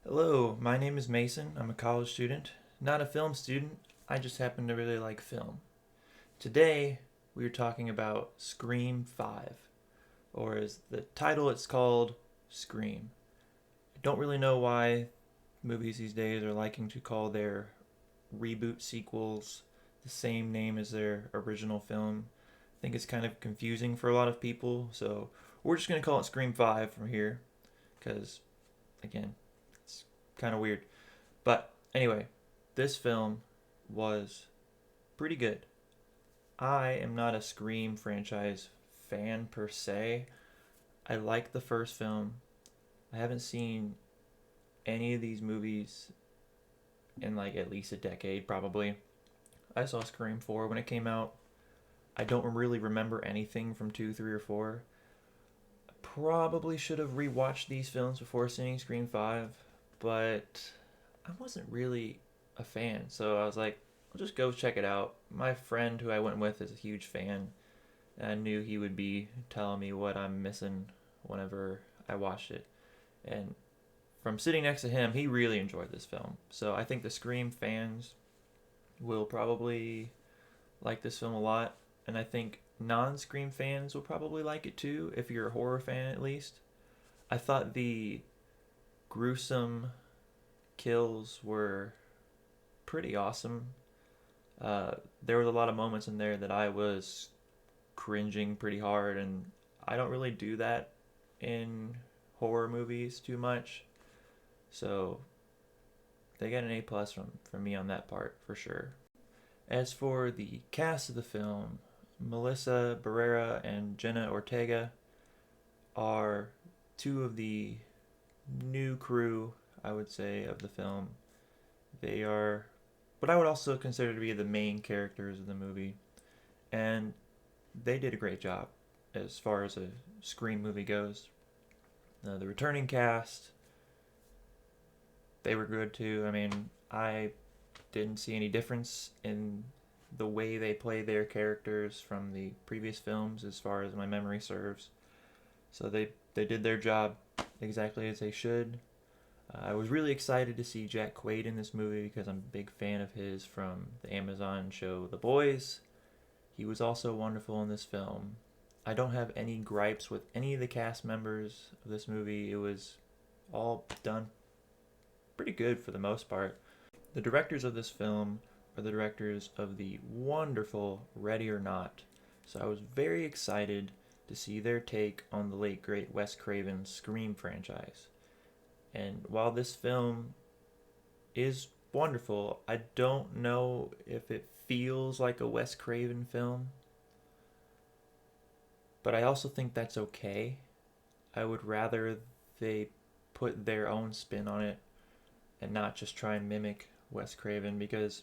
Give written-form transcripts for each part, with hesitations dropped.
Hello, my name is Mason. I'm a college student, not a film student. I just happen to really like film. Today, we are talking about Scream 5, or as the title it's called, Scream. I don't really know why movies these days are liking to call their reboot sequels the same name as their original film. I think it's kind of confusing for a lot of people, so we're just going to call it Scream 5 from here because, again, it's kind of weird. But anyway, this film was pretty good. I am not a Scream franchise fan per se. I like the first film. I haven't seen any of these movies in like at least a decade, probably. I saw Scream 4 when it came out. I don't really remember anything from 2, 3, or 4. I probably should have rewatched these films before seeing Scream 5, but I wasn't really a fan. So I was like, I'll just go check it out. My friend who I went with is a huge fan. And I knew he would be telling me what I'm missing whenever I watched it. And from sitting next to him, he really enjoyed this film. So I think the Scream fans will probably like this film a lot. And I think non Scream fans will probably like it too, if you're a horror fan at least. I thought the gruesome kills were pretty awesome. There was a lot of moments in there that I was cringing pretty hard, and I don't really do that in horror movies too much. So they get an A+ from me on that part for sure. As for the cast of the film, Melissa Barrera and Jenna Ortega are two of the new crew, I would say, of the film. They are what I would also consider to be the main characters of the movie, and they did a great job as far as a Scream movie goes. The returning cast, they were good too. I mean, I didn't see any difference in the way they play their characters from the previous films as far as my memory serves. So they did their job exactly as they should. I was really excited to see Jack Quaid in this movie because I'm a big fan of his from the Amazon show The Boys. He was also wonderful in this film. I don't have any gripes with any of the cast members of this movie. It was all done pretty good for the most part. The directors of this film are the directors of the wonderful Ready or Not. So I was very excited to see their take on the late great Wes Craven's Scream franchise. And while this film is wonderful, I don't know if it feels like a Wes Craven film, but I also think that's okay. I would rather they put their own spin on it and not just try and mimic Wes Craven because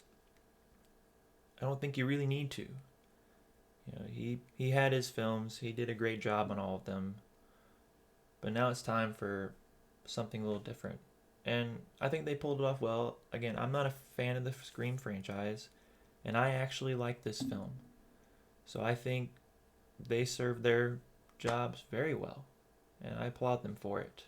I don't think you really need to. He had his films. He did a great job on all of them. But now it's time for something a little different. And I think they pulled it off well. Again, I'm not a fan of the Scream franchise, and I actually like this film. So I think they served their jobs very well, and I applaud them for it.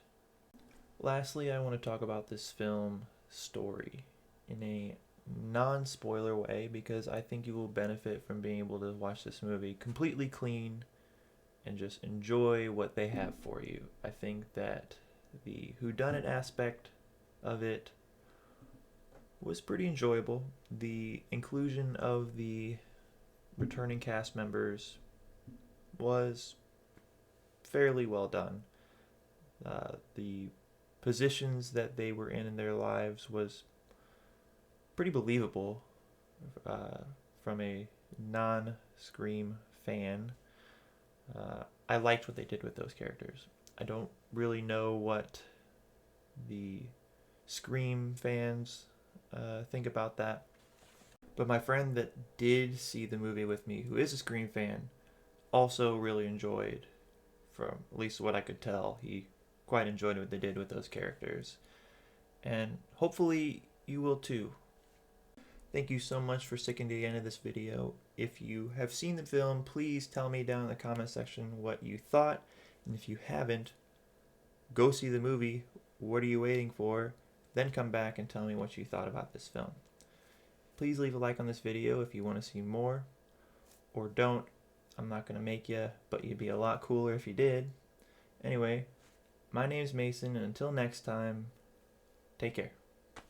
Lastly, I want to talk about this film story in a non spoiler way because I think you will benefit from being able to watch this movie completely clean and just enjoy what they have for you. I think that the whodunit aspect of it was pretty enjoyable. The inclusion of the returning cast members was fairly well done. The positions that they were in their lives was pretty believable uh, from a non Scream fan. I liked what they did with those characters. I don't really know what the Scream fans think about that. But my friend that did see the movie with me, who is a Scream fan, also really enjoyed, from at least what I could tell, he quite enjoyed what they did with those characters. And hopefully you will too. Thank you so much for sticking to the end of this video. If you have seen the film, please tell me down in the comment section what you thought. And if you haven't, go see the movie. What are you waiting for? Then come back and tell me what you thought about this film. Please leave a like on this video if you want to see more, or don't. I'm not going to make you, but you'd be a lot cooler if you did. Anyway, my name's Mason, and until next time, take care.